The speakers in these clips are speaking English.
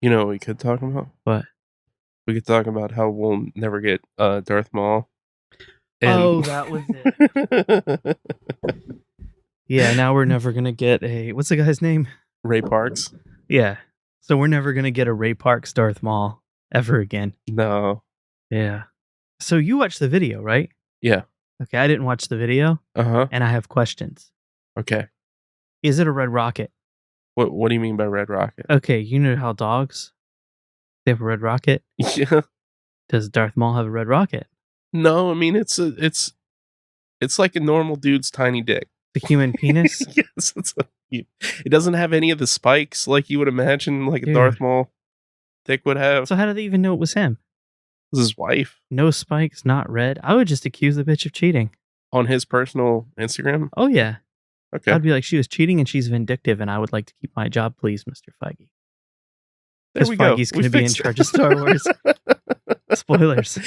You know what we could talk about? What? We could talk about how we'll never get Darth Maul. Oh, that was it. Yeah, now we're never gonna get a... What's the guy's name? Ray Parks? Yeah. So we're never gonna get a Ray Parks Darth Maul ever again. No. Yeah. So you watched the video, right? Yeah. Okay, I didn't watch the video. Uh-huh. And I have questions. Okay. Is it a red rocket? What do you mean by red rocket? Okay, you know how dogs, they have a red rocket? Yeah. Does Darth Maul have a red rocket? No, I mean it's like a normal dude's tiny dick. The human penis? Yes, it doesn't have any of the spikes like you would imagine like a Darth Maul dick would have. So how did they even know it was him? It was his wife. No spikes, not red. I would just accuse the bitch of cheating. On his personal Instagram? Oh, yeah. Okay. I'd be like, she was cheating and she's vindictive and I would like to keep my job, please, Mr. Feige. There we go. Feige's going to be in charge of Star Wars. Spoilers.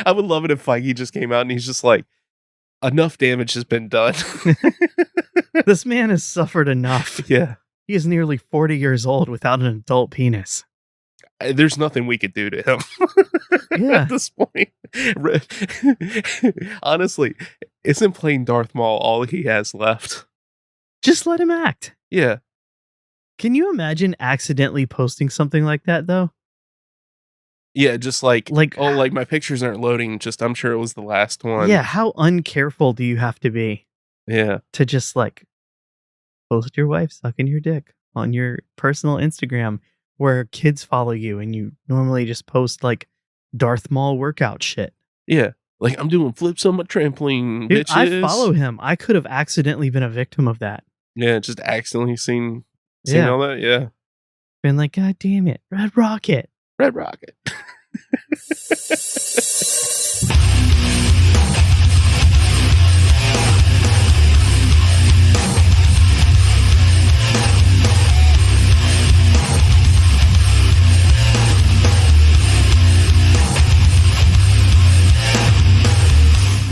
I would love it if Feige just came out and he's just like, enough damage has been done. This man has suffered enough. Yeah. He is nearly 40 years old without an adult penis. There's nothing we could do to him. Yeah. At this point. Honestly, isn't playing Darth Maul all he has left? Just let him act. Yeah. Can you imagine accidentally posting something like that, though? Yeah, just like my pictures aren't loading. Just, I'm sure it was the last one. Yeah, how uncareful do you have to be? Yeah. To just like post your wife sucking your dick on your personal Instagram where kids follow you and you normally just post like Darth Maul workout shit. Yeah. Like, I'm doing flips on my trampoline, dude, bitches. I follow him. I could have accidentally been a victim of that. Yeah, just accidentally seen all that. Yeah. Been like, God damn it. Red Rocket. Red Rocket.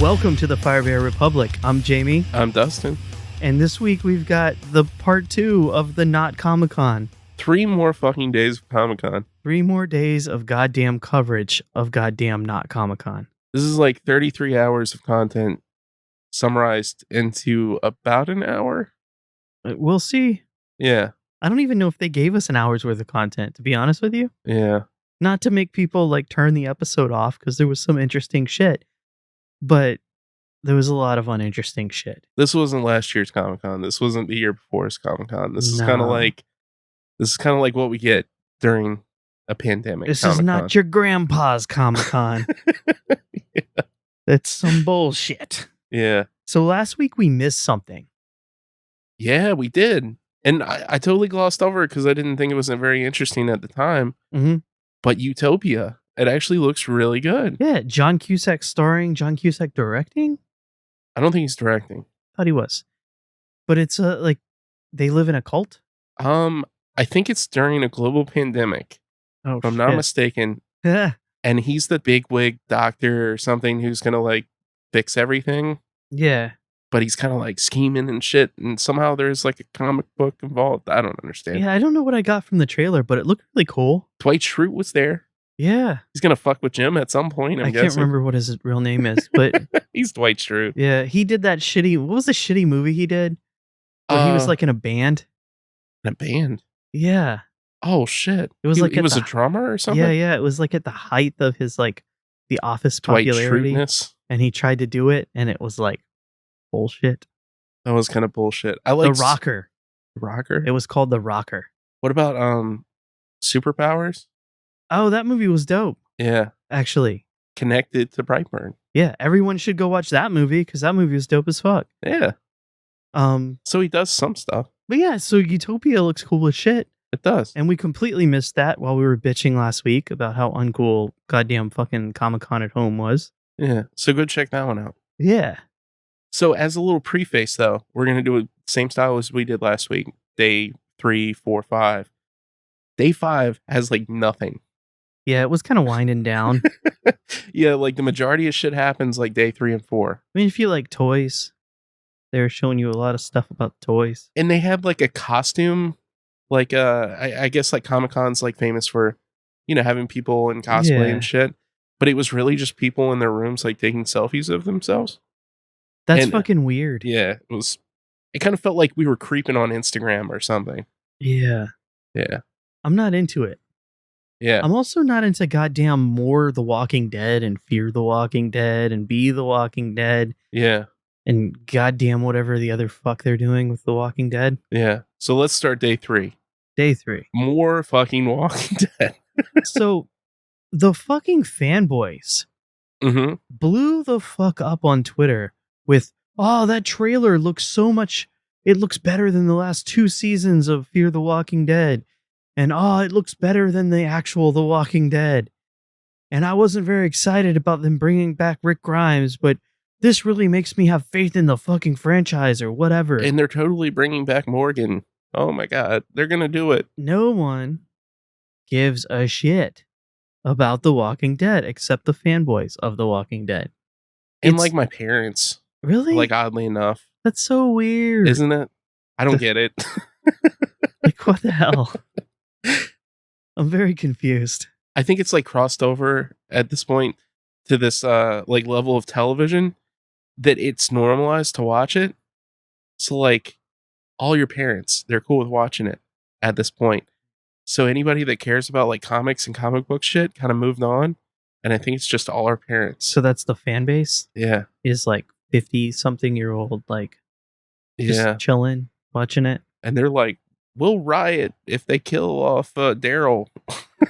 Welcome to the Firebear Republic. I'm Jamie. I'm Dustin. And this week we've got the part 2 of the Not Comic-Con. 3 more fucking days of Comic-Con. 3 more days of goddamn coverage of goddamn Not Comic-Con. This is like 33 hours of content summarized into about an hour. We'll see. Yeah. I don't even know if they gave us an hour's worth of content, to be honest with you. Yeah. Not to make people like turn the episode off, because there was some interesting shit. But there was a lot of uninteresting shit. This wasn't last year's Comic-Con. This wasn't the year before's Comic-Con. This is kind of like what we get during a pandemic. This Comic-Con. is not your grandpa's Comic-Con. Yeah. It's some bullshit. Yeah. So last week we missed something. Yeah, we did. And I totally glossed over it because I didn't think it was very interesting at the time. Mm-hmm. But Utopia, it actually looks really good. Yeah, John Cusack starring, John Cusack directing? I don't think he's directing. Thought he was. But it's like they live in a cult? I think it's during a global pandemic. Oh, if I'm not mistaken. Yeah. And he's the bigwig doctor or something who's going to like fix everything. Yeah. But he's kind of like scheming and shit. And somehow there's like a comic book involved. I don't understand. Yeah, I don't know what I got from the trailer, but it looked really cool. Dwight Schrute was there. Yeah. He's going to fuck with Jim at some point, I can't remember what his real name is, but... He's Dwight Schrute. Yeah, he did that shitty... What was the shitty movie he did? Where he was like in a band? In a band? Yeah. Oh, shit. It was he was a drummer or something? Yeah. It was like at the height of his like The Office popularity. And he tried to do it, and it was like bullshit. That was kind of bullshit. I like The Rocker. Rocker? It was called The Rocker. What about Superpowers? Oh, that movie was dope. Yeah. Actually. Connected to Brightburn. Yeah, everyone should go watch that movie because that movie was dope as fuck. Yeah. So he does some stuff. But yeah, so Utopia looks cool as shit. It does. And we completely missed that while we were bitching last week about how uncool goddamn fucking Comic-Con at home was. Yeah. So go check that one out. Yeah. So as a little preface, though, we're going to do the same style as we did last week. Day 3, 4, 5. Day 5 has like nothing. Yeah, it was kind of winding down. Yeah, like the majority of shit happens like day 3 and 4. I mean, if you like toys, they were showing you a lot of stuff about toys. And they had like a costume Like, I guess like Comic-Con's like famous for, having people in cosplay Yeah. and shit. But it was really just people in their rooms like taking selfies of themselves. That's And fucking weird. yeah, it kind of felt like we were creeping on Instagram or something. Yeah. Yeah. I'm not into it. Yeah. I'm also not into goddamn more The Walking Dead and Fear the Walking Dead and Be the Walking Dead Yeah. and goddamn whatever the other fuck they're doing with The Walking Dead. Yeah. So let's start day 3. Day 3. More fucking Walking Dead. So the fucking fanboys Mm-hmm. blew the fuck up on Twitter with, oh, that trailer looks so much, it looks better than the last 2 seasons of Fear the Walking Dead. And oh, it looks better than the actual The Walking Dead. And I wasn't very excited about them bringing back Rick Grimes, but this really makes me have faith in the fucking franchise or whatever. And they're totally bringing back Morgan. Oh my God. They're going to do it. No one gives a shit about The Walking Dead except the fanboys of The Walking Dead. And like my parents. Really? Like, oddly enough. That's so weird. Isn't it? I don't get it. Like, what the hell? I'm very confused. I think it's like crossed over at this point to this like level of television that it's normalized to watch it. So like all your parents, they're cool with watching it at this point. So anybody that cares about like comics and comic book shit kind of moved on. And I think it's just all our parents. So that's the fan base? Yeah. Is like 50-something-year-old, like, just chilling, watching it. And they're like, we'll riot if they kill off Daryl.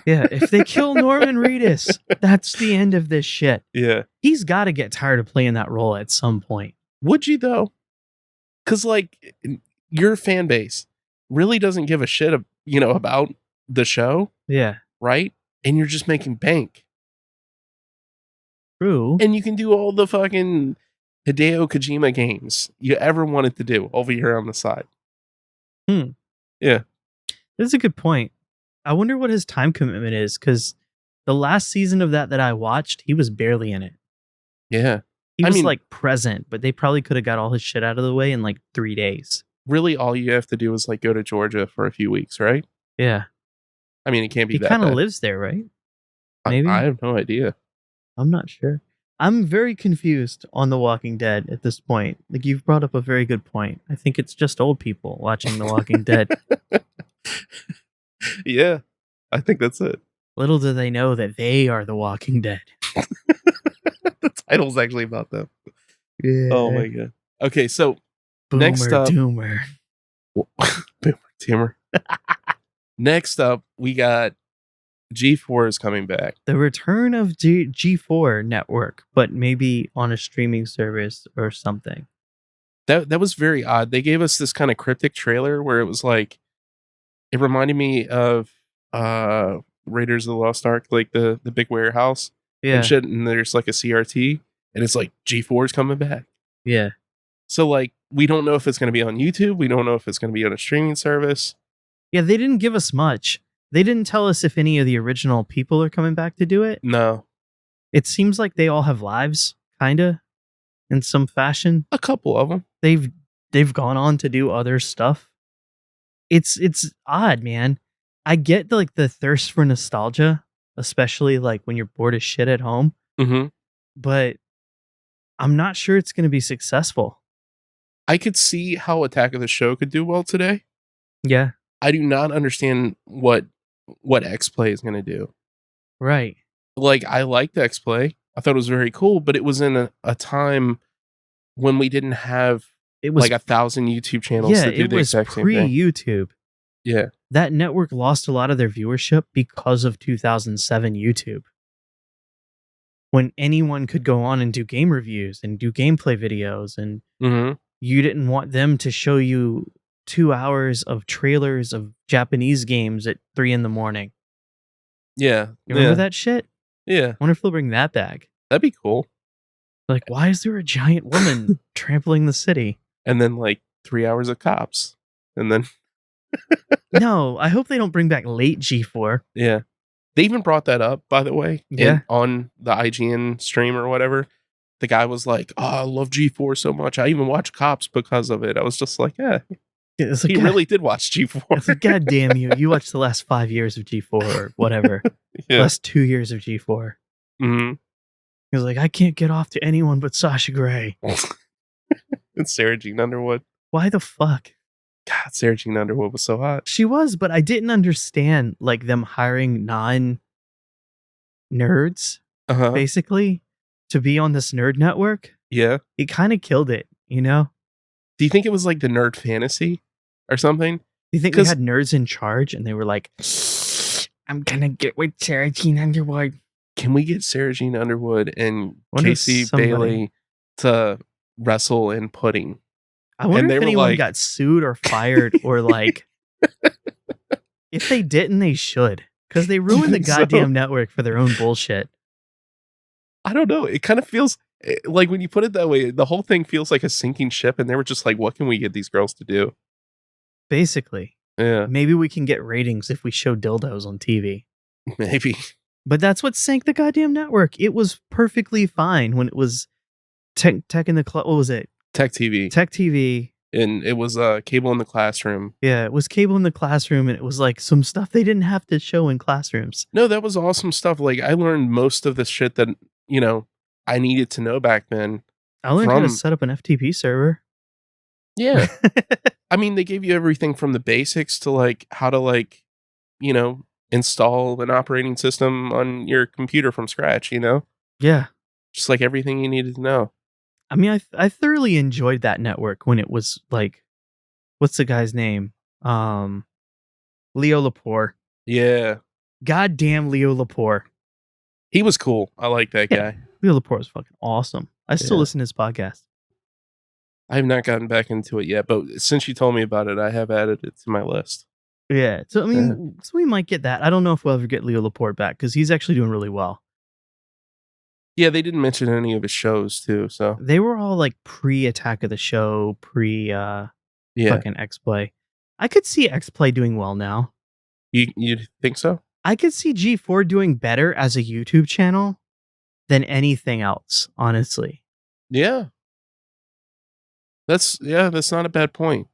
Yeah, if they kill Norman Reedus, that's the end of this shit. Yeah. He's got to get tired of playing that role at some point. Would you, though? Because, like, your fan base really doesn't give a shit, about the show. Yeah. Right? And you're just making bank. True. And you can do all the fucking Hideo Kojima games you ever wanted to do over here on the side. Yeah. That's a good point. I wonder what his time commitment is, because the last season of that I watched, he was barely in it. Yeah. He was like present, but they probably could have got all his shit out of the way in like 3 days. Really, all you have to do is like go to Georgia for a few weeks, right? Yeah. I mean, it can't be that bad. He kind of bad. lives there, right? Maybe? I have no idea. I'm not sure. I'm very confused on The Walking Dead at this point. Like, you've brought up a very good point. I think it's just old people watching The Walking Dead. Yeah, I think that's it. Little do they know that they are The Walking Dead. The title's actually about them. Yeah. Oh my God. Okay, so Boomer next up, Doomer. Boomer Doomer. Next up, we got G4 is coming back. The return of G4 network, but maybe on a streaming service or something. That was very odd. They gave us this kind of cryptic trailer where it was like, it reminded me of Raiders of the Lost Ark, like the big warehouse and shit. And there's like a CRT, and it's like G4 is coming back. Yeah. So like, we don't know if it's going to be on YouTube. We don't know if it's going to be on a streaming service. Yeah, they didn't give us much. They didn't tell us if any of the original people are coming back to do it. No. It seems like they all have lives, kinda, in some fashion. A couple of them. They've gone on to do other stuff. It's odd, man. I get like the thirst for nostalgia, especially like when you're bored as shit at home. Mm-hmm. But I'm not sure it's going to be successful. I could see how Attack of the Show could do well today. Yeah. I do not understand what X-Play is going to do. Right. Like, I liked X-Play. I thought it was very cool, but it was in a time when we didn't have like 1,000 YouTube channels that do the exact same thing. Pre-YouTube. Yeah. That network lost a lot of their viewership because of 2007 YouTube. When anyone could go on and do game reviews and do gameplay videos, and you didn't want them to show you 2 hours of trailers of Japanese games at 3 a.m. Yeah. You remember that shit? Yeah. I wonder if they'll bring that back. That'd be cool. Like, why is there a giant woman trampling the city? And then like 3 hours of cops. And then... No, I hope they don't bring back late G4. Yeah. They even brought that up, by the way. Yeah. On the IGN stream or whatever. The guy was like, oh, I love G4 so much. I even watch Cops because of it. I was just like, yeah, It's like, He really did watch G4. It's like, God damn you. You watched the last 5 years of G4 or whatever. Yeah. Last 2 years of G4. Mm-hmm. He was like, I can't get off to anyone but Sasha Grey. And Sarah Jean Underwood. Why the fuck? God, Sarah Jean Underwood was so hot. She was, but I didn't understand like them hiring non-nerds, basically, to be on this nerd network. Yeah. It kind of killed it, you know? Do you think it was like the nerd fantasy or something? Do you think we had nerds in charge and they were like, I'm gonna get with Sarah Jean Underwood? Can we get Sarah Jean Underwood and Casey Bailey to wrestle in pudding? I wonder if anyone got sued or fired or like... If they didn't, they should. Because they ruined the goddamn network for their own bullshit. I don't know. It kind of feels... Like, when you put it that way, the whole thing feels like a sinking ship, and they were just like, what can we get these girls to do? Basically. Yeah. Maybe we can get ratings if we show dildos on TV. Maybe. But that's what sank the goddamn network. It was perfectly fine when it was Tech in the Club. What was it? Tech TV. Tech TV. And it was Cable in the Classroom. Yeah, it was Cable in the Classroom, and it was like some stuff they didn't have to show in classrooms. No, that was awesome stuff. Like, I learned most of the shit that, you know, I needed to know back then. I learned how to set up an FTP server. Yeah. I mean, they gave you everything from the basics to like how to like, you know, install an operating system on your computer from scratch, you know? Yeah. Just like everything you needed to know. I mean, I thoroughly enjoyed that network when it was like, what's the guy's name? Leo Laporte. Yeah. Goddamn Leo Laporte. He was cool. I like that guy. Leo Laporte was fucking awesome. I still listen to his podcast. I have not gotten back into it yet, but since you told me about it, I have added it to my list. Yeah. So, I mean, so we might get that. I don't know if we'll ever get Leo Laporte back because he's actually doing really well. Yeah, they didn't mention any of his shows too, so. They were all like pre-Attack of the Show, fucking X-Play. I could see X-Play doing well now. You think so? I could see G4 doing better as a YouTube channel than anything else, honestly. Yeah. That's not a bad point.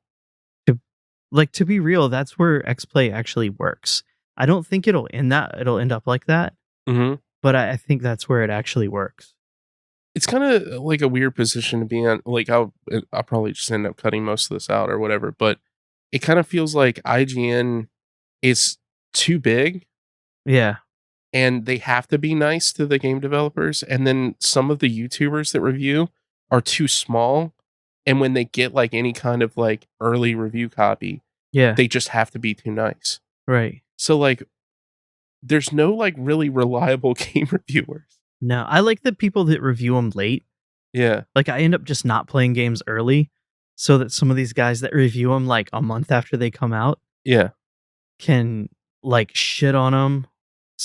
To be real, that's where X-Play actually works. I don't think it'll end up like that. Mm-hmm. But I think that's where it actually works. It's kind of like a weird position to be in. Like, I'll probably just end up cutting most of this out or whatever. But it kind of feels like IGN is too big. Yeah. And they have to be nice to the game developers. And then some of the YouTubers that review are too small. And when they get like any kind of like early review copy, they just have to be too nice. Right. So like, there's no like really reliable game reviewers. No, I like the people that review them late. Yeah. Like I end up just not playing games early so that some of these guys that review them like a month after they come out. Yeah. Can like shit on them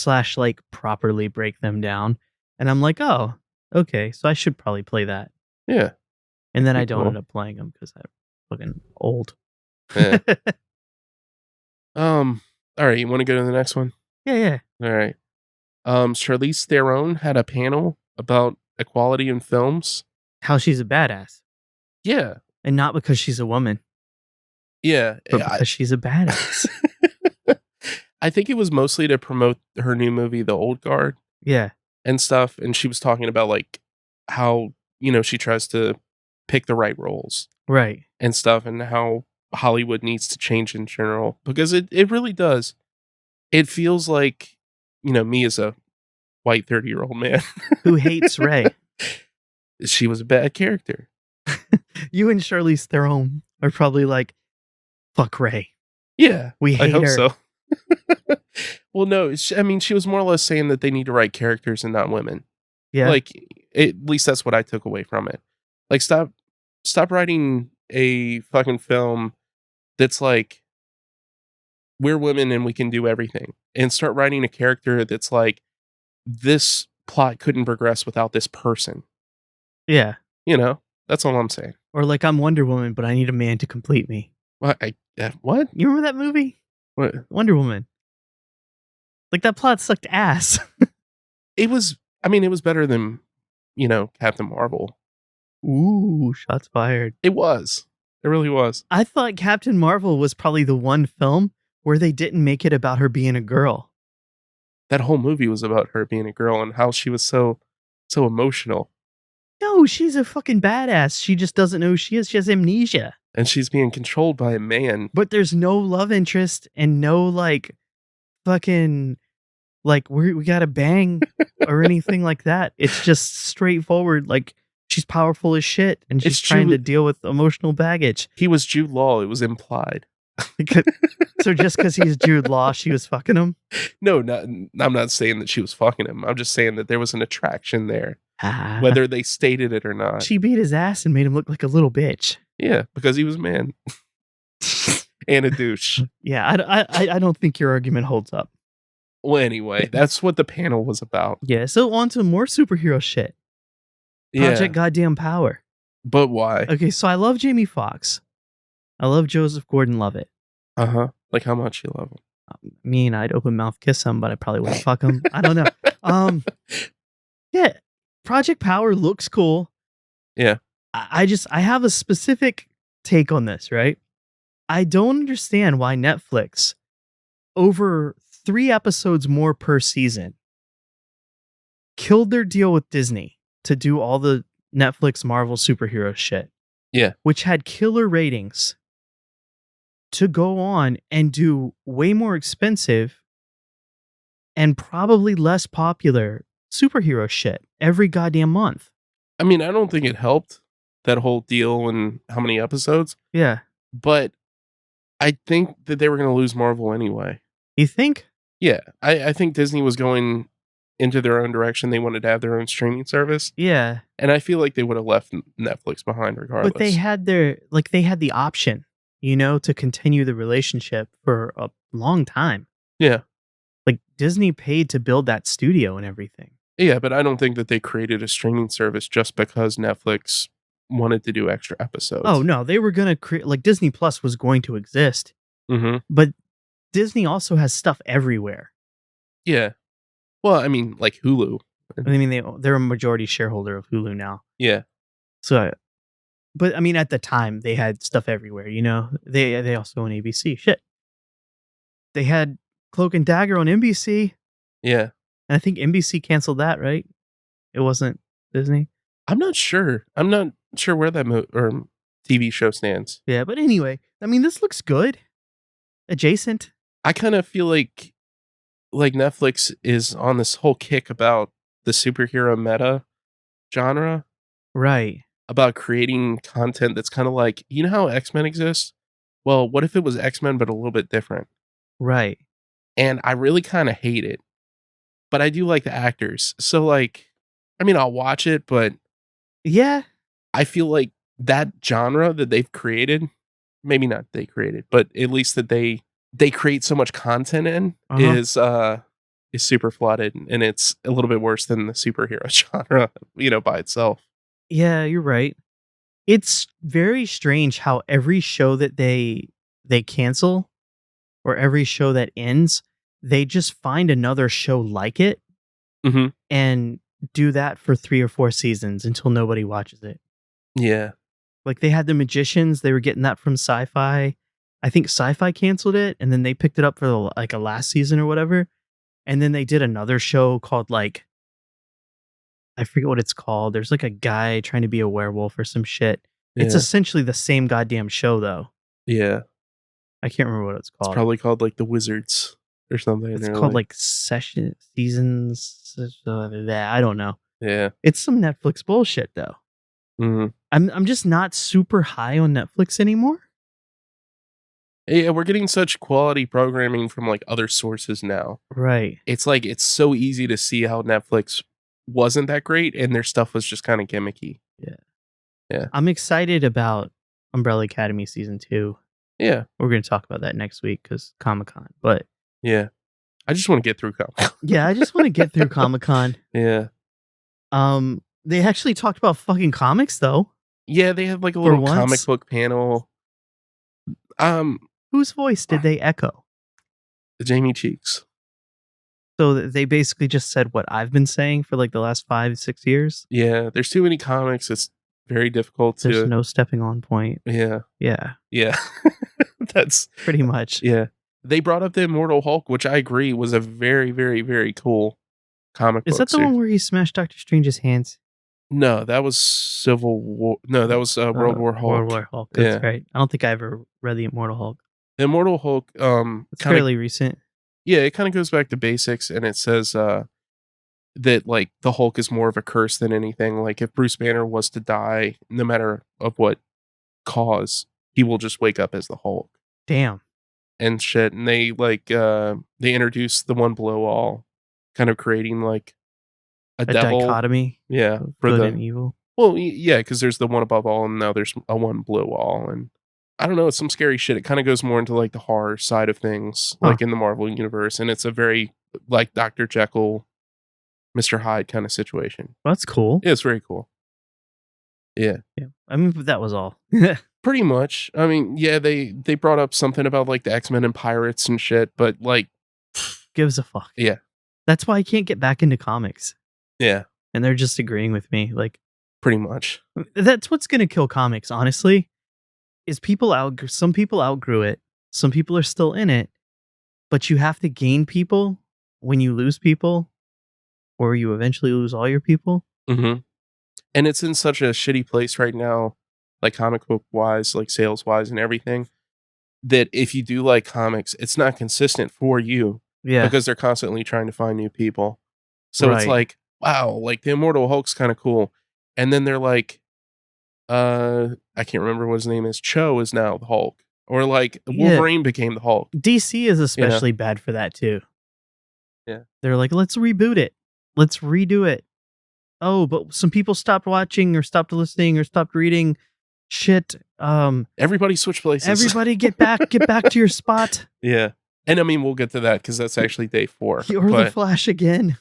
/ like properly break them down. And I'm like, oh, okay. So I should probably play that. Yeah. And then I don't end up playing them because I'm fucking old. Yeah. All right. You want to go to the next one? Yeah. All right. Charlize Theron had a panel about equality in films. How she's a badass. Yeah. And not because she's a woman. Yeah. But because she's a badass. I think it was mostly to promote her new movie, The Old Guard. Yeah. And stuff. And she was talking about like how, you know, she tries to pick the right roles. Right. And stuff. And how Hollywood needs to change in general. Because it really does. It feels like, you know, me as a white 30-year-old man who hates Rey. She was a bad character. You and Charlize Theron are probably like, fuck Rey. Yeah, we hate her. I hope so. Well, no, I mean, she was more or less saying that they need to write characters and not women. Yeah, like at least that's what I took away from it. Like, stop writing a fucking film that's like, we're women and we can do everything, and start writing a character that's like, this plot couldn't progress without this person. Yeah. You know, that's all I'm saying. Or like, I'm Wonder Woman, but I need a man to complete me. What? What? You remember that movie? What? Wonder Woman. Like, that plot sucked ass. It was better than, you know, Captain Marvel. Ooh, shots fired. It was. It really was. I thought Captain Marvel was probably the one film where they didn't make it about her being a girl. That whole movie was about her being a girl and how she was so emotional. No, she's a fucking badass. She just doesn't know who she is. She has amnesia. And she's being controlled by a man. But there's no love interest and no like fucking like we gotta bang or anything like that. It's just straightforward. Like she's powerful as shit and she's trying to deal with emotional baggage. He was Jude Law. It was implied. So just because he's Jude Law, she was fucking him? No, I'm not saying that she was fucking him. I'm just saying that there was an attraction there, whether they stated it or not. She beat his ass and made him look like a little bitch. Yeah, because he was a man and a douche. Yeah, I don't think your argument holds up. Well, anyway, that's what the panel was about. Yeah, so on to more superhero shit. Project Goddamn Power. But why? Okay, so I love Jamie Foxx. I love Joseph Gordon-Levitt. Uh-huh. Like how much you love him. I mean, I'd open mouth kiss him, but I probably wouldn't fuck him. I don't know. Yeah, Project Power looks cool. Yeah. I have a specific take on this, right? I don't understand why Netflix, over 3 episodes more per season, killed their deal with Disney to do all the Netflix Marvel superhero shit. Yeah. Which had killer ratings, to go on and do way more expensive and probably less popular superhero shit every goddamn month. I mean, I don't think it helped, that whole deal and how many episodes. Yeah. But I think that they were going to lose Marvel anyway. You think? Yeah. I think Disney was going into their own direction. They wanted to have their own streaming service. Yeah. And I feel like they would have left Netflix behind regardless. But they had the option, to continue the relationship for a long time. Yeah. Like Disney paid to build that studio and everything. Yeah, but I don't think that they created a streaming service just because Netflix wanted to do extra episodes. Oh, no, they were going to create, like Disney Plus was going to exist. Mm-hmm. But Disney also has stuff everywhere. Yeah. Well, I mean, like Hulu. I mean, they're a majority shareholder of Hulu now. Yeah. So, but I mean, at the time, they had stuff everywhere, They also own ABC. Shit. They had Cloak and Dagger on NBC. Yeah. And I think NBC canceled that, right? It wasn't Disney. I'm not sure. I'm not sure where that TV show stands. Yeah, but anyway, I mean, this looks good. Adjacent. I kind of feel like Netflix is on this whole kick about the superhero meta genre. Right. About creating content that's kind of like, how X-Men exists? Well, what if it was X-Men but a little bit different? Right. And I really kind of hate it. But I do like the actors. So I'll watch it, but yeah, I feel like that genre that they've created, maybe not they created, but at least that they create so much content in is super flooded, and it's a little bit worse than the superhero genre, by itself. Yeah, you're right. It's very strange how every show that they cancel or every show that ends, they just find another show like it and do that for 3 or 4 seasons until nobody watches it. Yeah. Like they had The Magicians, they were getting that from Sci-Fi. I think Sci-Fi canceled it and then they picked it up for a last season or whatever. And then they did another show called I forget what it's called. There's like a guy trying to be a werewolf or some shit. Yeah. It's essentially the same goddamn show though. Yeah. I can't remember what it's called. It's probably called The Wizards or something. It's called Seasons. I don't know. Yeah. It's some Netflix bullshit though. Mm-hmm. I'm just not super high on Netflix anymore. Yeah, we're getting such quality programming from other sources now. Right. It's it's so easy to see how Netflix wasn't that great and their stuff was just kind of gimmicky. Yeah. Yeah. I'm excited about Umbrella Academy season 2. Yeah. We're going to talk about that next week because Comic-Con. But yeah. I just want to get through Comic-Con. Yeah, I just want to get through Comic-Con. Yeah. They actually talked about fucking comics though. Yeah, they had a little comic book panel. Whose voice did they echo? Jamie Cheeks. So they basically just said what I've been saying for the last 5-6 years. Yeah, there's too many comics. very difficult There's to. no stepping on point. Yeah. Yeah, That's pretty much. yeah. They brought up the Immortal Hulk, which I agree was a very, very, very cool comic Is book that the series. one where he smashed Doctor Strange's hands? No, that was Civil War. No, that was World War Hulk. World War Hulk. Yeah. That's right. I don't think I ever read the Immortal Hulk. The Immortal Hulk, It's kinda, fairly recent. yeah, it kind of goes back to basics, and it says that like the Hulk is more of a curse than anything. Like if Bruce Banner was to die, no matter of what cause, he will just wake up as the Hulk Damn. and shit. And they they introduced the One Below All, kind of creating like a devil. Dichotomy. Yeah, Of for good the and evil. well, yeah, because there's the one above all, and now there's a one below all, and I don't know, it's some scary shit. It kind of goes more into like the horror side of things, like in the Marvel universe, and it's a very like Dr. Jekyll, Mr. Hyde kind of situation. Well, that's cool. Yeah, it's very cool. Yeah. Yeah. I mean, that was all. Pretty much. I mean, yeah, they brought up something about like the X-Men and pirates and shit, but like, Gives a fuck. yeah, That's why I can't get back into comics. yeah, And they're just agreeing with me. Like, pretty much. that's what's going to kill comics, honestly, is some people outgrew it. Some people are still in it, but you have to gain people when you lose people, or you eventually lose all your people. Mm-hmm. And it's in such a shitty place right now, like comic book wise, like sales wise and everything, that if you do like comics, it's not consistent for you Yeah. because they're constantly trying to find new people. So it's Right. like, wow, like the Immortal Hulk's kind of cool. And then they're like, I can't remember what his name is. Cho is now the Hulk. Or like Yeah. Wolverine became the Hulk. DC is especially bad for that too. Yeah. They're like, let's reboot it. Let's redo it. Oh, but some people stopped watching or stopped listening or stopped reading. Shit. Everybody switch places. Everybody get back to your spot. Yeah. And I mean, we'll get to that because that's actually day 4. You're the Flash again.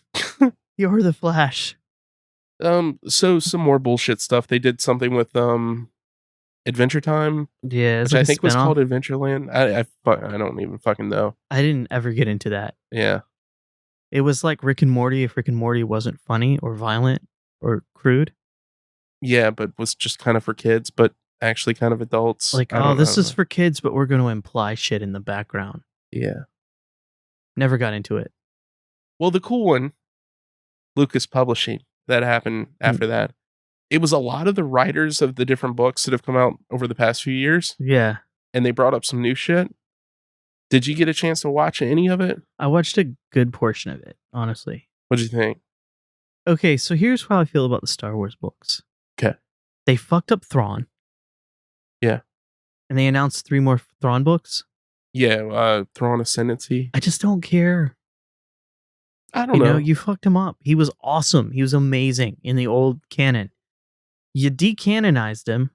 You're the Flash. So some more bullshit stuff. They did something with Adventure Time, Yeah, which I think was called Adventureland. I don't even fucking know. I didn't ever get into that. Yeah. It was like Rick and Morty if Rick and Morty wasn't funny or violent or crude. Yeah, but was just kind of for kids, but actually kind of adults. Like, oh, this is for kids, but we're going to imply shit in the background. Yeah. Never got into it. Well, the cool one, Lucas Publishing, that happened after that. It was a lot of the writers of the different books that have come out over the past few years. Yeah. And they brought up some new shit. Did you get a chance to watch any of it? I watched a good portion of it, honestly. What'd you think? Okay, so here's how I feel about the Star Wars books. Okay. They fucked up Thrawn. Yeah. And they announced 3 more Thrawn books. Yeah, Thrawn Ascendancy. I just don't care. I don't know. You know, you fucked him up. He was awesome. He was amazing in the old canon. You decanonized him.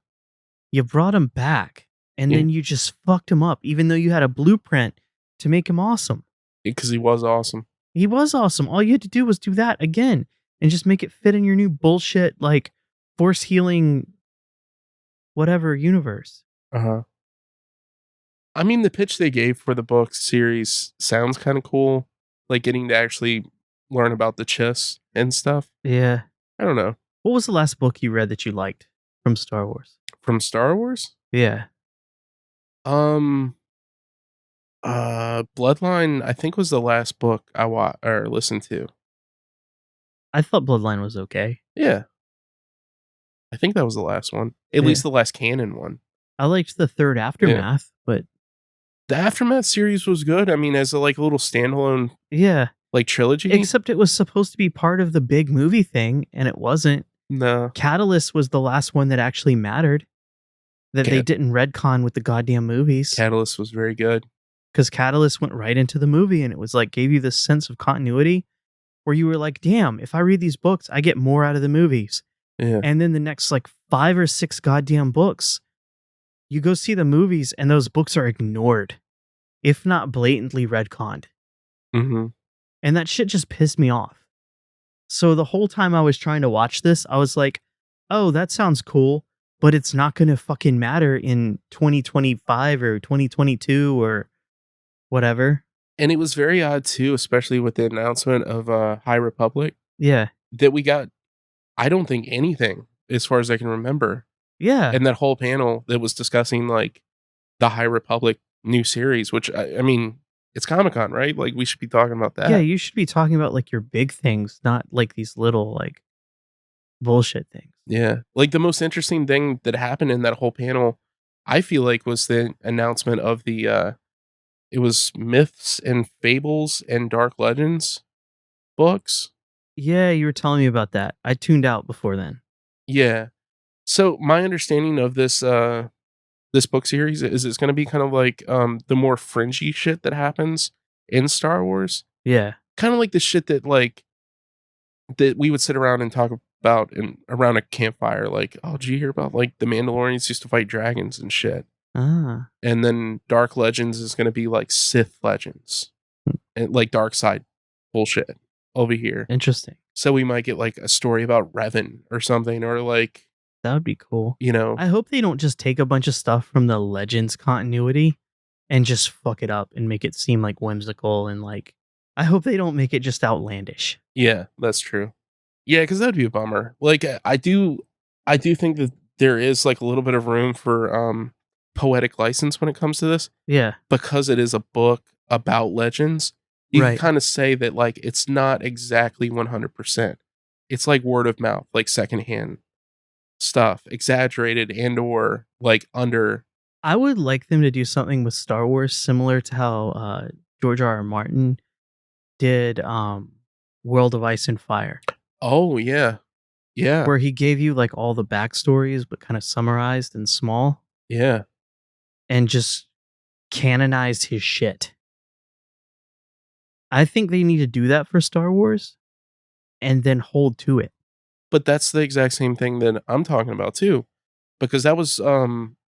You brought him back. And then you just fucked him up, even though you had a blueprint to make him awesome. Because he was awesome. He was awesome. All you had to do was do that again and just make it fit in your new bullshit, like, force healing, whatever universe. Uh-huh. I mean, the pitch they gave for the book series sounds kind of cool. Like getting to actually learn about the Chiss and stuff. Yeah. I don't know. What was the last book you read that you liked from Star Wars? From Star Wars? Yeah. Bloodline, I think, was the last book I listened to. I thought Bloodline was okay. Yeah. I think that was the last one. At least the last canon one. I liked the third Aftermath, but the Aftermath series was good. I mean, as a like little standalone like trilogy. Except it was supposed to be part of the big movie thing, and it wasn't. No. Catalyst was the last one that actually mattered. That they didn't retcon with the goddamn movies. Catalyst was very good. Because Catalyst went right into the movie, and it was like gave you this sense of continuity where you were like, damn, if I read these books, I get more out of the movies. Yeah. And then the next like 5 or 6 goddamn books, you go see the movies and those books are ignored, if not blatantly retconned. Mm-hmm. And that shit just pissed me off. So the whole time I was trying to watch this, I was like, oh, that sounds cool, but it's not going to fucking matter in 2025 or 2022 or whatever. And it was very odd too, especially with the announcement of High Republic. Yeah. That we got, I don't think anything as far as I can remember. Yeah. And that whole panel that was discussing like the High Republic new series, which I mean, it's Comic-Con, right? Like we should be talking about that. Yeah, you should be talking about like your big things, not like these little like bullshit things. Yeah. Like the most interesting thing that happened in that whole panel, I feel like, was the announcement of the it was Myths and Fables and Dark Legends books. Yeah, you were telling me about that. I tuned out before then. Yeah. So my understanding of this book series is it's going to be kind of like the more fringy shit that happens in Star Wars. Yeah. Kind of like the shit that like that we would sit around and talk about around a campfire, like, oh, did you hear about like the Mandalorians used to fight dragons and shit? Ah. And then Dark Legends is going to be like Sith Legends and like dark side bullshit over here. Interesting. So we might get like a story about Revan or something, or like, That would be cool. you know, I hope they don't just take a bunch of stuff from the Legends continuity and just fuck it up and make it seem like whimsical and like I hope they don't make it just outlandish. yeah, that's true. Yeah, because that'd be a bummer. Like I do think that there is like a little bit of room for poetic license when it comes to this, Yeah. because it is a book about legends. You Right. can kind of say that like it's not exactly 100%. It's like word of mouth, like secondhand stuff, exaggerated and or like under. I would like them to do something with Star Wars similar to how George R. R. Martin did World of Ice and Fire. Oh yeah, yeah, Where he gave you like all the backstories but kind of summarized and small yeah. and just canonized his shit. I think they need to do that for Star Wars and then hold to it. But that's the exact same thing that I'm talking about too, because that was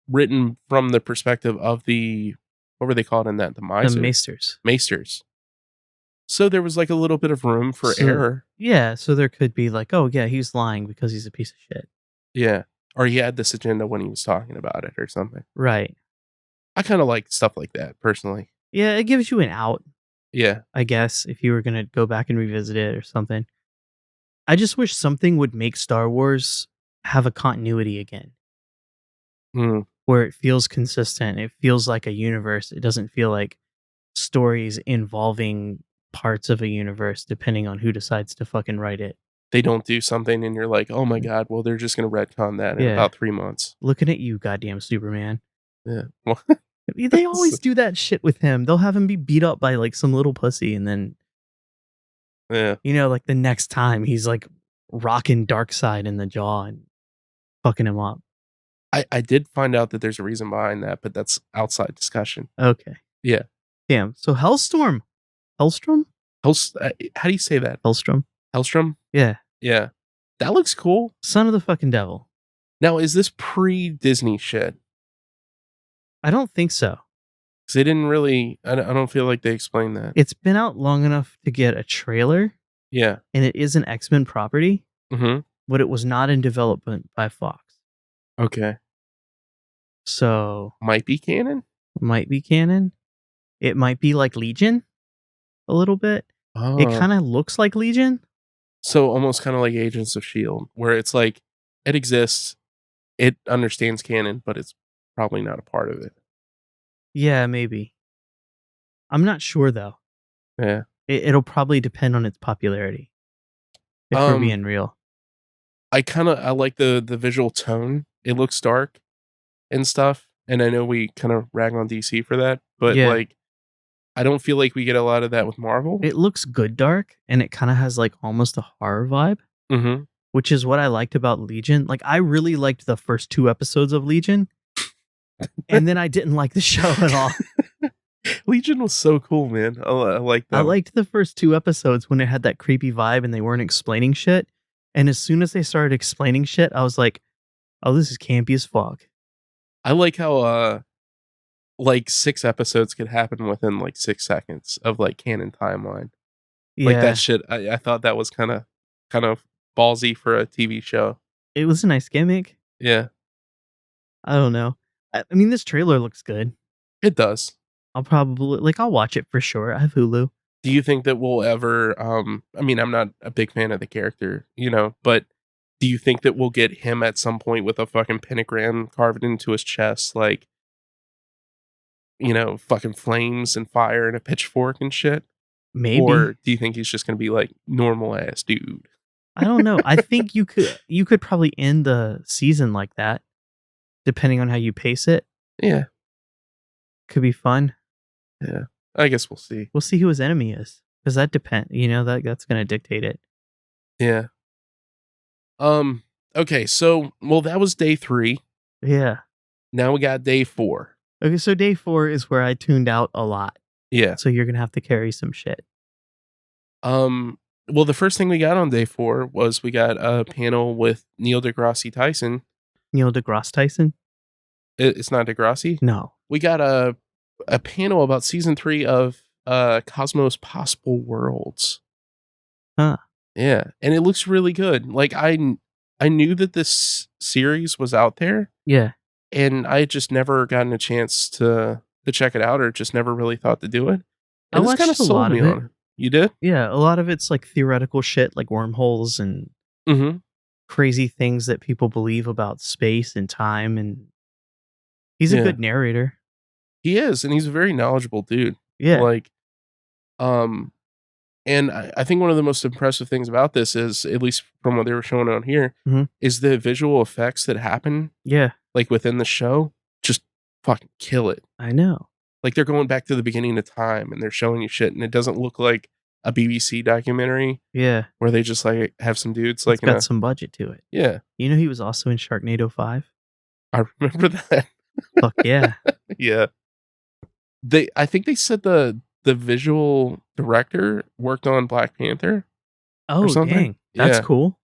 written from the perspective of the, what were they called in that? The The Misers? Maesters. Maesters. So there was like a little bit of room for error. Yeah, so there could be like, oh yeah, he's lying because he's a piece of shit. Yeah. Or he had this agenda when he was talking about it or something. Right. I kind of like stuff like that personally. Yeah, it gives you an out, Yeah. I guess, if you were going to go back and revisit it or something. I just wish something would make Star Wars have a continuity again. Where it feels consistent. It feels like a universe. It doesn't feel like stories involving parts of a universe depending on who decides to fucking write it. They don't do something and you're like, oh my God, well, they're just going to retcon that in about 3 months. Looking at you, goddamn Superman. Yeah. Well, they always do that shit with him. They'll have him be beat up by like some little pussy and then, yeah. you know, like the next time he's like rocking Darkseid in the jaw and fucking him up. I did find out that there's a reason behind that, but that's outside discussion. Okay. Yeah. Damn. So Hellstrom. Hellstrom? How do you say that? Hellstrom. Hellstrom? Yeah. Yeah. That looks cool. Son of the fucking devil. Now, is this pre-Disney shit? I don't think so. Because they didn't really, I don't feel like they explained that. It's been out long enough to get a trailer. Yeah. And it is an X-Men property. Mm-hmm. But it was not in development by Fox. Okay. So. Might be canon? Might be canon. It might be like Legion. A little bit. Oh. It kind of looks like Legion. So almost kind of like Agents of S.H.I.E.L.D., where it's like, it exists, it understands canon, but it's probably not a part of it. Yeah, maybe. I'm not sure, though. Yeah. It'll probably depend on its popularity. If we're being real. I like the visual tone. It looks dark and stuff. And I know we kind of rag on DC for that, but like, I don't feel like we get a lot of that with Marvel. It looks good dark, and it kind of has like almost a horror vibe, which is what I liked about Legion. Like, I really liked the first 2 episodes of Legion, and then I didn't like the show at all. Legion was so cool, man. I like that. I liked the first 2 episodes when it had that creepy vibe and they weren't explaining shit. And as soon as they started explaining shit, I was like, oh, this is campy as fuck. I like how like 6 episodes could happen within like 6 seconds of like canon timeline. Like that shit. I thought that was kind of ballsy for a TV show. It was a nice gimmick. Yeah. I don't know. I mean, this trailer looks good. It does. I'll watch it for sure. I have Hulu. Do you think that we'll ever, I mean, I'm not a big fan of the character, you know, but do you think that we'll get him at some point with a fucking pentagram carved into his chest, like, you know, fucking flames and fire and a pitchfork and shit? Maybe. Or do you think he's just gonna be like normal ass dude? I don't know. I think you could probably end the season like that, depending on how you pace it. Yeah. Could be fun. Yeah. I guess we'll see. We'll see who his enemy is, because that depends. You know, that's going to dictate it. Yeah. Okay, so that was day 3. Yeah. Now we got day 4. Okay, so day 4 is where I tuned out a lot. Yeah. So you're gonna have to carry some shit. Well, the first thing we got on day 4 was we got a panel with Neil deGrasse Tyson. Neil deGrasse Tyson? It's not deGrasse? No. We got a panel about season 3 of Cosmos Possible Worlds. Huh. Yeah, and it looks really good. Like I knew that this series was out there. Yeah. And I had just never gotten a chance to check it out, or just never really thought to do it. I And this watched kind a of sold lot me of on it. You did? Yeah, a lot of it's like theoretical shit, like wormholes and Mm-hmm. crazy things that people believe about space and time. And he's a Yeah. good narrator. He is, and he's a very knowledgeable dude. Yeah. Like, and I think one of the most impressive things about this is, at least from what they were showing on here, Mhm. is the visual effects that happen, Yeah, like within the show, just fucking kill it. I know. Like they're going back to the beginning of time and they're showing you shit, and it doesn't look like a BBC documentary Yeah. where they just like have some dudes It's like in got a, some budget to it. yeah. You know he was also in Sharknado 5? I remember that. Fuck yeah. Yeah. I think they said the visual director worked on Black Panther. Oh, something? dang. That's Yeah. cool.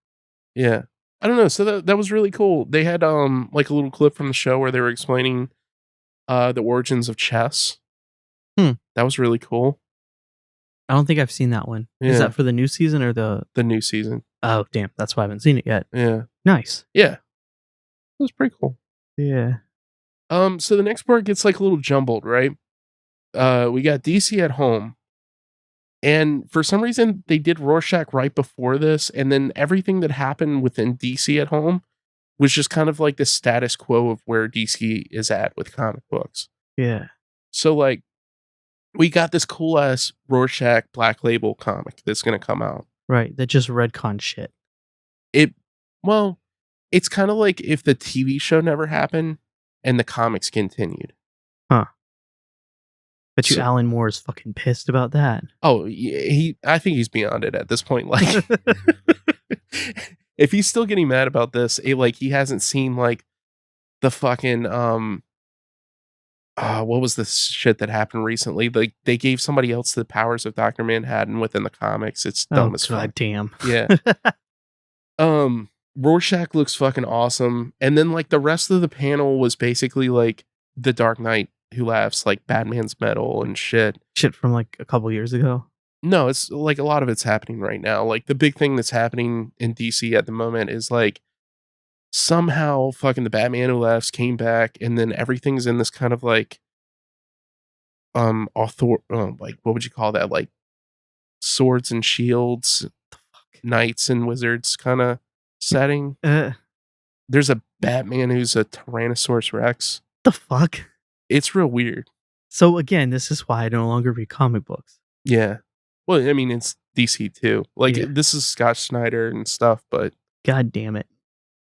Yeah. I don't know. So that was really cool. They had like a little clip from the show where they were explaining the origins of chess. Hmm. That was really cool. I don't think I've seen that one. Yeah. Is that for the new season or the... The new season. Oh, damn. That's why I haven't seen it yet. Yeah. Nice. Yeah. It was pretty cool. Yeah. So the next part gets like a little jumbled, right? We got DC at home. And for some reason, they did Rorschach right before this, and then everything that happened within DC at home was just kind of like the status quo of where DC is at with comic books. Yeah. So, like, we got this cool ass Rorschach Black Label comic that's going to come out. Right. That just retcon shit. It's kind of like if the TV show never happened and the comics continued. But So- Alan Moore is fucking pissed about that. Oh, I think he's beyond it at this point. Like, if he's still getting mad about this, like he hasn't seen like the fucking what was this shit that happened recently? Like they gave somebody else the powers of Dr. Manhattan within the comics. It's dumb as fuck. God damn. Yeah. Rorschach looks fucking awesome. And then like the rest of the panel was basically like the Dark Knight Who Laughs, like Batman's metal and shit. Shit from like a couple years ago. No, it's like a lot of it's happening right now. Like the big thing that's happening in DC at the moment is like somehow fucking the Batman Who Laughs came back, and then everything's in this kind of like like what would you call that? Like swords and shields, knights and wizards kind of setting. There's a Batman who's a Tyrannosaurus Rex. The fuck? It's real weird. So again, this is why I no longer read comic books. Yeah. Well, I mean, it's DC too. Like Yeah. this is Scott Snyder and stuff, but God damn it.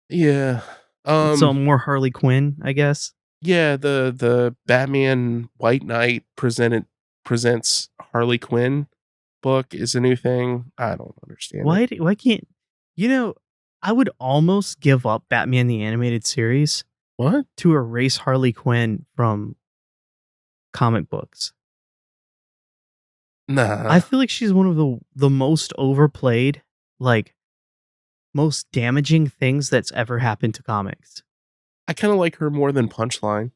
yeah. So more Harley Quinn, I guess. Yeah, the Batman White Knight presents Harley Quinn book is a new thing. I don't understand. Why can't I would almost give up Batman the Animated Series What? to erase Harley Quinn from comic books. Nah. I feel like she's one of the most overplayed, like most damaging things that's ever happened to comics. I kind of like her more than Punchline.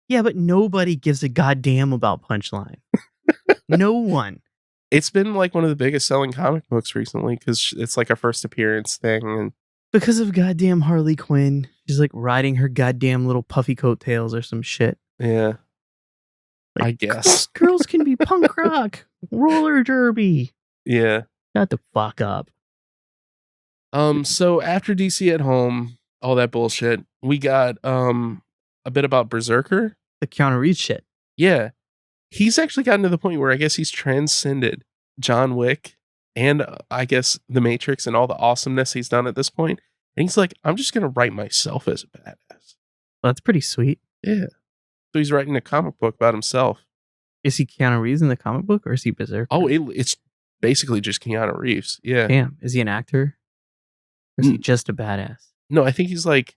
Yeah, but nobody gives a goddamn about Punchline. No one. It's been like one of the biggest selling comic books recently because it's like a first appearance thing, and Because of goddamn Harley Quinn. She's like riding her goddamn little puffy coattails or some shit. yeah, Like, I guess. Girls can be punk rock, roller derby. Yeah. Shut the fuck up. So after DC at Home, all that bullshit, we got a bit about BRZRKR. The Keanu Reeves shit. Yeah. He's actually gotten to the point where I guess he's transcended John Wick and I guess The Matrix and all the awesomeness he's done at this point. And he's like, I'm just gonna write myself as a badass. Well, that's pretty sweet. Yeah. So he's writing a comic book about himself. Is he Keanu Reeves in the comic book or is he BRZRKR? Oh, it's basically just Keanu Reeves. Yeah. Damn. Is he an actor? Or is he just a badass? No, I think he's like,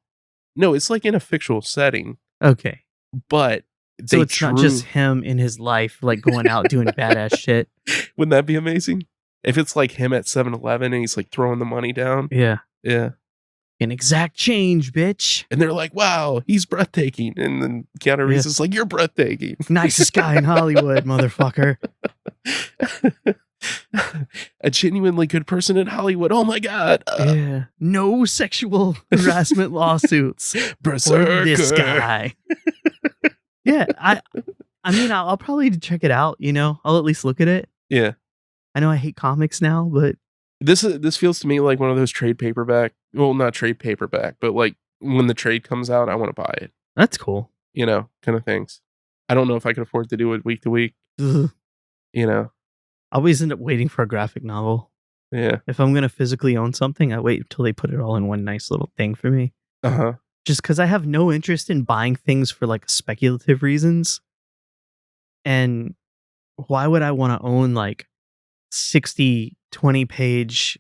no, it's like in a fictional setting, Okay. but So it's not just him in his life, like going out doing badass shit. Wouldn't that be amazing? If it's like him at 7-Eleven and he's like throwing the money down. Yeah. Yeah. An exact change, bitch. And they're like, wow, he's breathtaking. And then Keanu Reeves is like, you're breathtaking. Nicest guy in Hollywood, motherfucker. A genuinely good person in Hollywood. Oh my God. Yeah. No sexual harassment lawsuits. BRZRKR. This guy. Yeah. I mean, I'll probably check it out, you know? I'll at least look at it. Yeah. I know I hate comics now, but this feels to me like one of those trade paperback. Well, not trade paperback, but like when the trade comes out, I want to buy it. that's cool. You know, kind of things. I don't know if I could afford to do it week to week. Ugh. You know. I always end up waiting for a graphic novel. Yeah. If I'm going to physically own something, I wait until they put it all in one nice little thing for me. Uh-huh. Just because I have no interest in buying things for like speculative reasons. And why would I want to own like 60, 20-page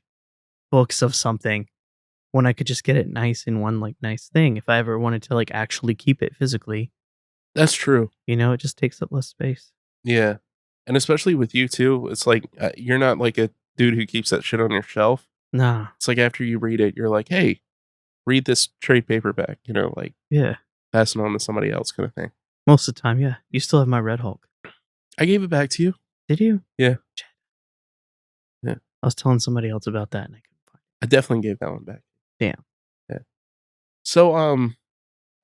books of something when I could just get it nice in one like nice thing if I ever wanted to like actually keep it physically? That's true. You know, it just takes up less space. Yeah. And especially with you too, it's like you're not like a dude who keeps that shit on your shelf. Nah. It's like after you read it, you're like, hey, read this trade paperback, you know, like Yeah. pass it on to somebody else kind of thing. Most of the time, yeah. You still have my Red Hulk. I gave it back to you. Did you? Yeah. Yeah. I was telling somebody else about that and I couldn't find I definitely gave that one back. Damn. Yeah. So,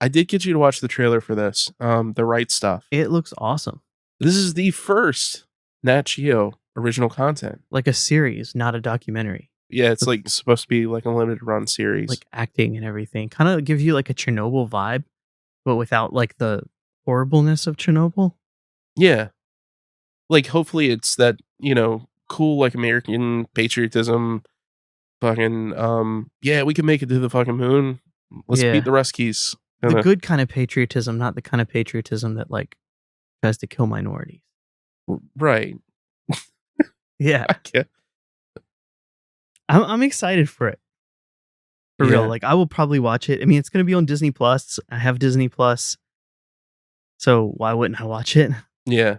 I did get you to watch the trailer for this, The Right Stuff. it. It looks awesome. This is the first Nat Geo original content. Like a series, not a documentary. Yeah, it's like supposed to be like a limited run series. Like acting and everything. Kind of give you like a Chernobyl vibe, but without like the horribleness of Chernobyl. Yeah. Like hopefully it's that, you know, cool like American patriotism fucking yeah, we can make it to the fucking moon. Let's Yeah. beat the Ruskies. The good kind of patriotism, not the kind of patriotism that like tries to kill minorities. Right. Yeah. I can't. I'm excited for it. For real. Yeah. Like I will probably watch it. I mean, it's going to be on Disney Plus. I have Disney Plus. So why wouldn't I watch it? Yeah.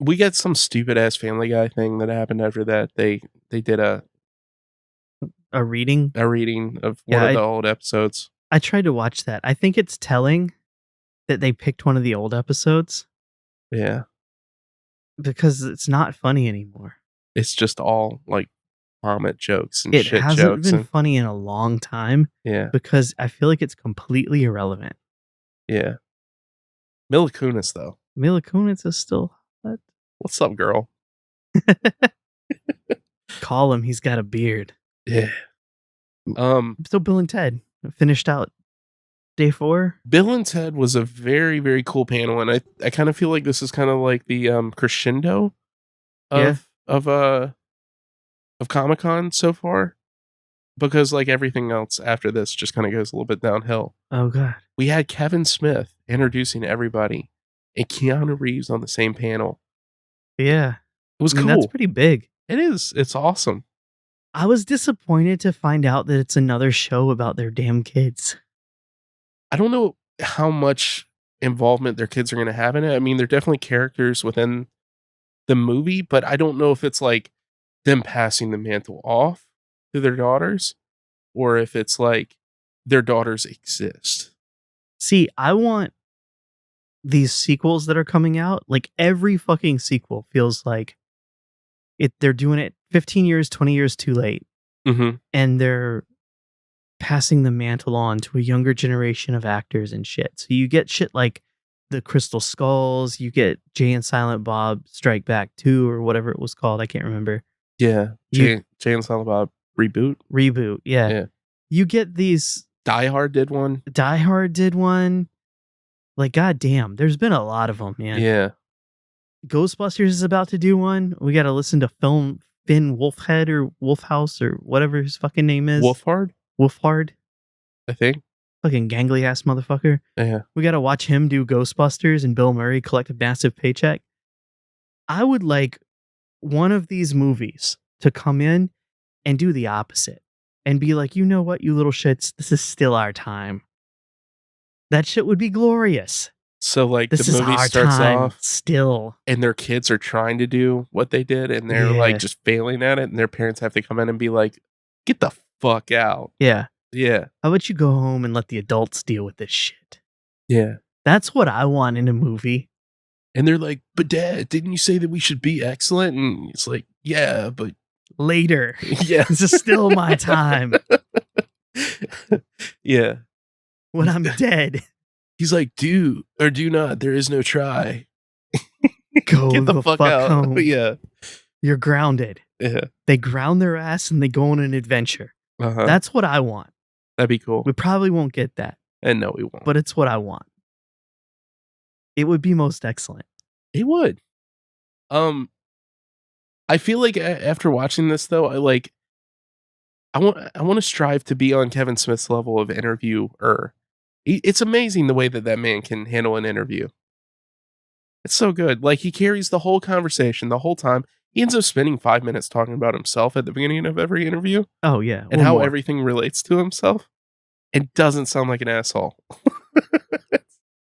We got some stupid ass Family Guy thing that happened after that. They did a reading of one Yeah, of the old episodes. I tried to watch that. I think it's telling that they picked one of the old episodes Yeah. because it's not funny anymore. It's just all like vomit jokes and It shit hasn't jokes. been And, funny in a long time yeah. because I feel like it's completely irrelevant. Yeah. Mila Kunis though. Mila Kunis is still hot. What's up, girl? Call him. He's got a beard. Yeah. So Bill and Ted finished out day 4. Bill and Ted was a very, very cool panel, and I kind of feel like this is kind of like the crescendo of Comic-Con so far. Because like everything else after this just kind of goes a little bit downhill. Oh god. We had Kevin Smith introducing everybody and Keanu Reeves on the same panel. Yeah. It was I mean, cool. that's pretty big. It is. It's awesome. I was disappointed to find out that it's another show about their damn kids. I don't know how much involvement their kids are going to have in it. I mean, they're definitely characters within the movie, but I don't know if it's like them passing the mantle off to their daughters or if it's like their daughters exist. See, I want these sequels that are coming out, like every fucking sequel feels like they're doing it 15 years, 20 years too late. Mm-hmm. And they're passing the mantle on to a younger generation of actors and shit. So you get shit like the Crystal Skulls, you get Jay and Silent Bob Strike Back 2 or whatever it was called. I can't remember. Yeah. Jay and Silent Bob reboot. Yeah. You get these. Die Hard did one. Die Hard did one. Like, goddamn, there's been a lot of them, man. Yeah. Ghostbusters is about to do one. We got to listen to Finn Wolfhead or Wolfhouse or whatever his fucking name is. Wolfhard, I think. Fucking gangly ass motherfucker. Yeah. We got to watch him do Ghostbusters and Bill Murray collect a massive paycheck. I would like one of these movies to come in and do the opposite and be like, you know what, you little shits, this is still our time. That shit would be glorious. So like this the movie starts off still, and their kids are trying to do what they did and they're like just failing at it, and their parents have to come in and be like, get the fuck out. Yeah. Yeah. How about you go home and let the adults deal with this shit? Yeah. That's what I want in a movie. And they're like, but Dad, didn't you say that we should be excellent? And it's like, yeah, but later. Yeah. This is still my time. Yeah. When I'm dead. He's like, do or do not. There is no try. Go Get the fuck out. home. Yeah. You're grounded. Yeah. They ground their ass and they go on an adventure. Uh-huh. That's what I want. That'd be cool. We probably won't get that. And no, we won't. But it's what I want. It would be most excellent. It would. I feel like after watching this though, I want to strive to be on Kevin Smith's level of interviewer. It's amazing the way that man can handle an interview. It's so good. Like, he carries the whole conversation the whole time. He ends up spending 5 minutes talking about himself at the beginning of every interview. Oh, yeah. And how everything relates to himself. And doesn't sound like an asshole.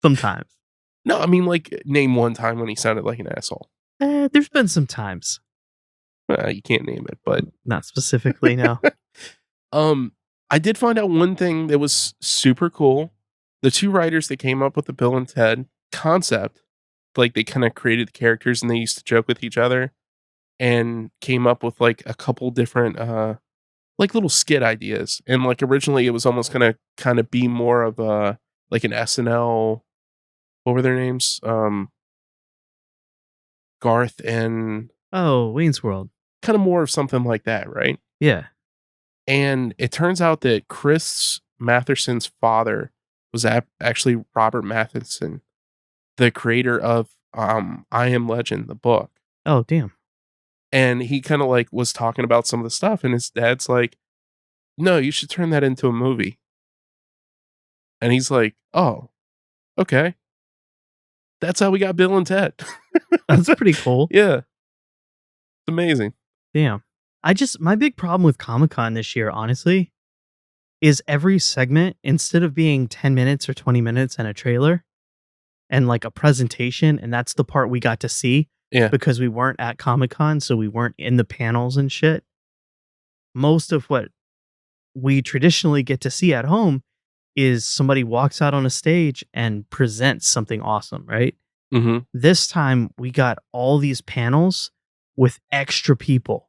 Sometimes. No, I mean, like, name one time when he sounded like an asshole. There's been some times. You can't name it, but... Not specifically, no. I did find out one thing that was super cool. The two writers that came up with the Bill and Ted concept, like, they kind of created the characters and they used to joke with each other and came up with like a couple different like little skit ideas. And like originally it was almost gonna kind of be more of a like an SNL, what were their names? Garth and Wayne's World. Kind of more of something like that, right? Yeah. And it turns out that Chris Matherson's father was actually Robert Matheson, the creator of I Am Legend, the book. Oh, damn. And he kind of like was talking about some of the stuff, and his dad's like, no, you should turn that into a movie. And he's like, oh, okay. That's how we got Bill and Ted. That's pretty cool. Yeah. It's amazing. Damn. My big problem with Comic-Con this year, honestly, is every segment, instead of being 10 minutes or 20 minutes and a trailer and like a presentation, and that's the part we got to see because we weren't at Comic-Con, so we weren't in the panels and shit. Most of what we traditionally get to see at home is somebody walks out on a stage and presents something awesome, right? Mm-hmm. This time we got all these panels with extra people.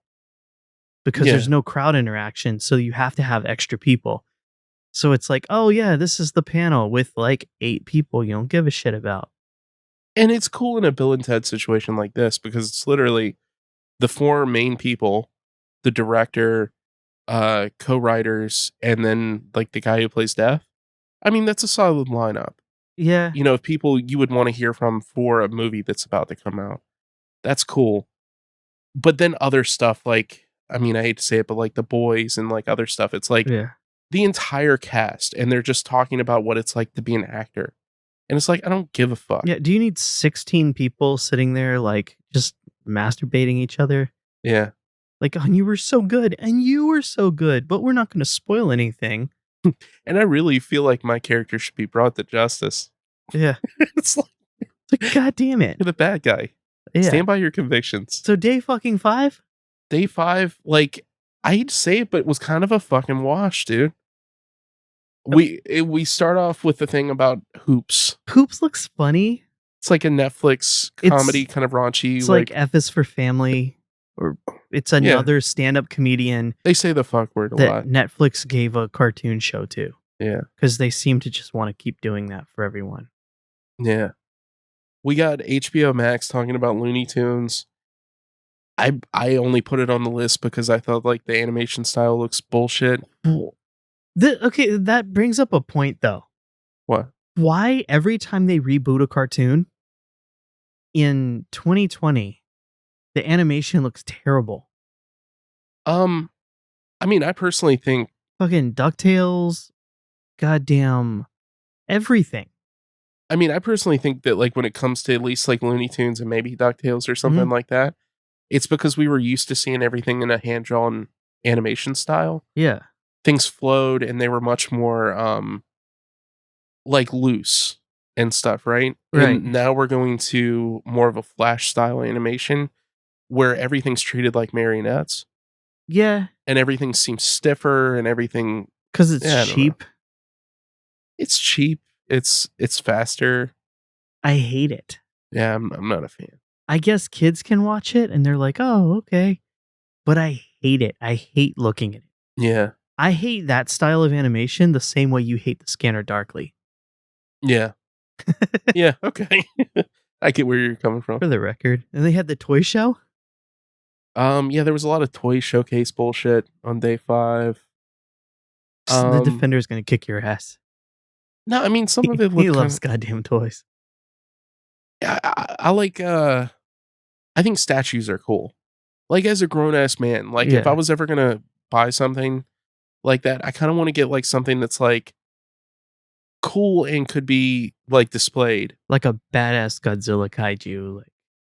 Because there's no crowd interaction, so you have to have extra people. So it's like, oh yeah, this is the panel with like 8 people you don't give a shit about. And it's cool in a Bill and Ted situation like this because it's literally the 4 main people, the director, co-writers, and then like the guy who plays Death. I mean, that's a solid lineup. Yeah. You know, people you would want to hear from for a movie that's about to come out. That's cool. But then other stuff like, I mean, I hate to say it, but like The Boys and like other stuff, it's like the entire cast, and they're just talking about what it's like to be an actor. And it's like, I don't give a fuck. Yeah. Do you need 16 people sitting there like just masturbating each other? Yeah. Like, oh, you were so good and you were so good, but we're not going to spoil anything. And I really feel like my character should be brought to justice. Yeah. It's like, God damn it. You're the bad guy. Yeah. Stand by your convictions. So day fucking 5? Day 5, like, I hate to say it, but it was kind of a fucking wash, dude. We start off with the thing about Hoops. Hoops looks funny. It's like a Netflix comedy, kind of raunchy. It's like F is for Family, or it's another stand-up comedian. They say the fuck word a lot. Netflix gave a cartoon show to. Yeah. Because they seem to just want to keep doing that for everyone. Yeah. We got HBO Max talking about Looney Tunes. I only put it on the list because I thought like the animation style looks bullshit. Okay, that brings up a point though. What? Why every time they reboot a cartoon in 2020, the animation looks terrible? I mean, I personally think Fucking DuckTales, goddamn everything. I mean, I personally think that like when it comes to at least like Looney Tunes and maybe DuckTales or something like that, it's because we were used to seeing everything in a hand-drawn animation style. Yeah. Things flowed and they were much more like loose and stuff, right? Right. And now we're going to more of a flash style animation where everything's treated like marionettes Yeah, and everything seems stiffer and everything. because it's Yeah, I don't know. cheap. It's cheap. It's faster. I hate it. Yeah, I'm not a fan. I guess kids can watch it and they're like, oh, okay. But I hate it. I hate looking at it. Yeah. I hate that style of animation the same way you hate the Scanner Darkly. Yeah. Yeah, okay. I get where you're coming from. For the record. And they had the toy show? Yeah, there was a lot of toy showcase bullshit on day 5. The Defender's gonna kick your ass. No, I mean some of it He looked loves goddamn toys. I like I think statues are cool. Like as a grown ass man, like if Yeah. I was ever gonna buy something like that, I kind of want to get like something that's like cool and could be like displayed. Like a badass Godzilla kaiju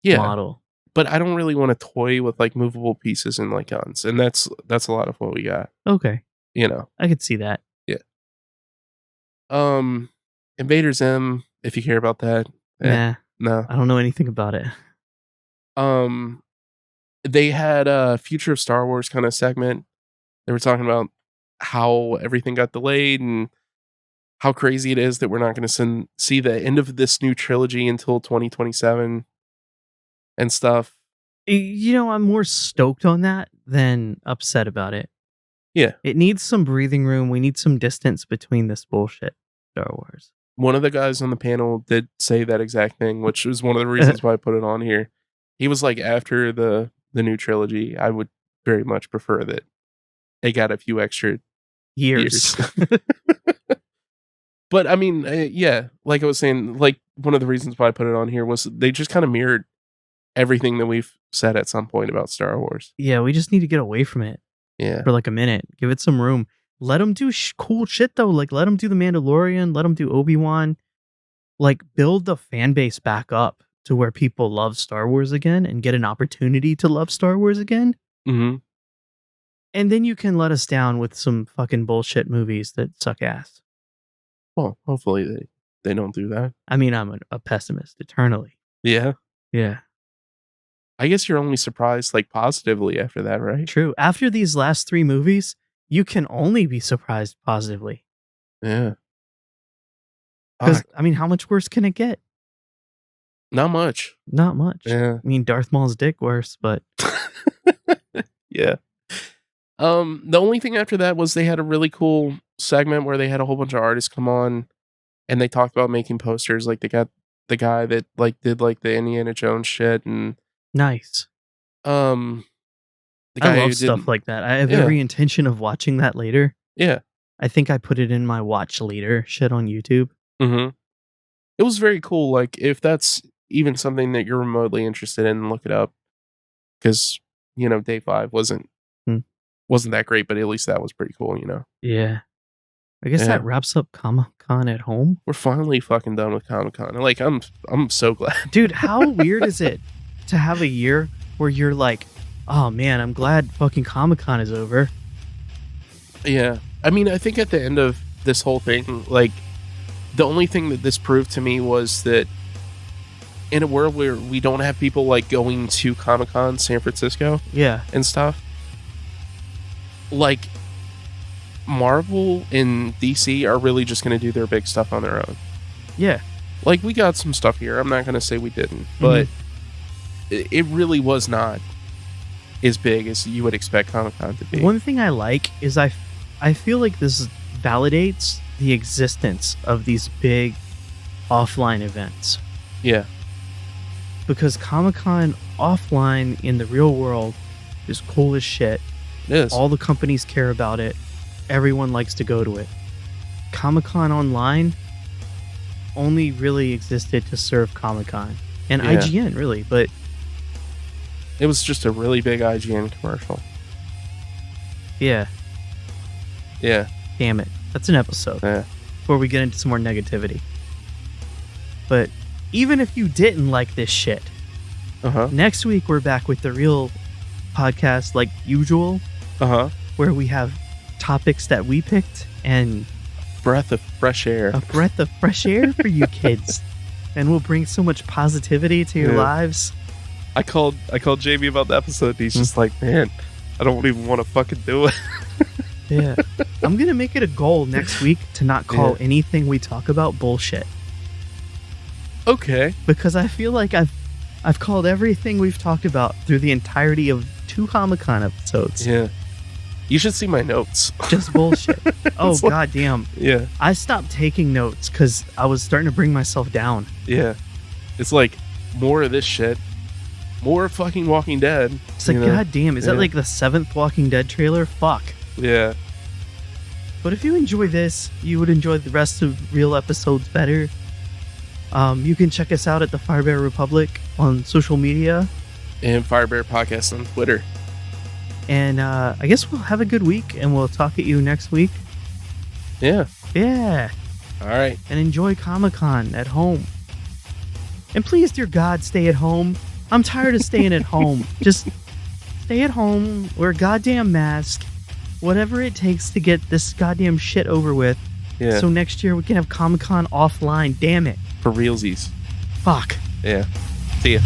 Yeah. model. But I don't really want a toy with like movable pieces and like guns. And that's a lot of what we got, Okay. you know. I could see that. Invader Zim, if you care about that. Nah. No. I don't know anything about it. They had a Future of Star Wars kind of segment. They were talking about how everything got delayed and how crazy it is that we're not going to see the end of this new trilogy until 2027 and stuff. You know, I'm more stoked on that than upset about it. Yeah. It needs some breathing room. We need some distance between this bullshit, Star Wars. One of the guys on the panel did say that exact thing, which was one of the reasons why I put it on here. He was like, after the new trilogy, I would very much prefer that they got a few extra years. But I mean, yeah, like I was saying, like one of the reasons why I put it on here was they just kind of mirrored everything that we've said at some point about Star Wars. Yeah, we just need to get away from it for like a minute. Give it some room. Let them do cool shit though. Like let them do The Mandalorian. Let them do Obi-Wan. Like build the fan base back up to where people love Star Wars again and get an opportunity to love Star Wars again. Mm-hmm. And then you can let us down with some fucking bullshit movies that suck ass. Well, hopefully they don't do that. I mean, I'm a pessimist eternally. Yeah. Yeah. I guess you're only surprised like positively after that, right? True. After these last 3 movies, you can only be surprised positively. Yeah. Because, I mean, how much worse can it get? Not much. Not much. Yeah. I mean, Darth Maul's dick worse, but... Yeah. The only thing after that was they had a really cool segment where they had a whole bunch of artists come on and they talked about making posters. Like they got the guy that like did like the Indiana Jones shit and nice. The guy I love stuff like that. I have every intention of watching that later. Yeah. I think I put it in my watch later shit on YouTube. Mm-hmm. It was very cool. Like if that's even something that you're remotely interested in, look it up. Because, you know, day 5 wasn't that great, but at least that was pretty cool, you know? Yeah. I guess that wraps up Comic-Con at home. We're finally fucking done with Comic-Con. Like, I'm so glad. Dude, how weird is it to have a year where you're like, oh man, I'm glad fucking Comic-Con is over. Yeah. I mean, I think at the end of this whole thing, like, the only thing that this proved to me was that in a world where we don't have people, like, going to Comic-Con San Francisco and stuff, like, Marvel and DC are really just going to do their big stuff on their own. Yeah. Like, we got some stuff here. I'm not going to say we didn't, but it really was not as big as you would expect Comic-Con to be. One thing I like is I feel like this validates the existence of these big offline events. Yeah. Because Comic-Con offline in the real world is cool as shit. It is. All the companies care about it. Everyone likes to go to it. Comic-Con online only really existed to serve Comic-Con. And Yeah. IGN, really. But It was just a really big IGN commercial. yeah, Yeah. damn it. That's an episode. Yeah. Before we get into some more negativity. But even if you didn't like this shit, Uh-huh. next week we're back with the real podcast like usual, Uh-huh. where we have topics that we picked and Breath of fresh air. a breath of fresh air for you kids. And we'll bring so much positivity to your Yeah. lives. I called Jamie about the episode. And he's just like, man, I don't even want to fucking do it. Yeah. I'm going to make it a goal next week to not call anything we talk about bullshit. Okay. Because I feel like I've called everything we've talked about through the entirety of 2 Comic-Con episodes. Yeah. You should see my notes. Just bullshit. Oh, It's like- goddamn. Yeah. I stopped taking notes because I was starting to bring myself down. Yeah. It's like more of this shit. More fucking Walking Dead. It's like, you know? goddamn, is that Yeah. like the 7th Walking Dead trailer? Fuck. Yeah. But if you enjoy this, you would enjoy the rest of real episodes better. You can check us out at the Firebear Republic on social media. And Firebear Podcast on Twitter. And I guess we'll have a good week, and we'll talk at you next week. Yeah. Yeah. All right. And enjoy Comic-Con at home. And please, dear God, stay at home. I'm tired of staying at home. Just stay at home, wear a goddamn mask, whatever it takes to get this goddamn shit over with. Yeah. So next year we can have Comic-Con offline. Damn it. For realsies. Fuck. Yeah. See ya.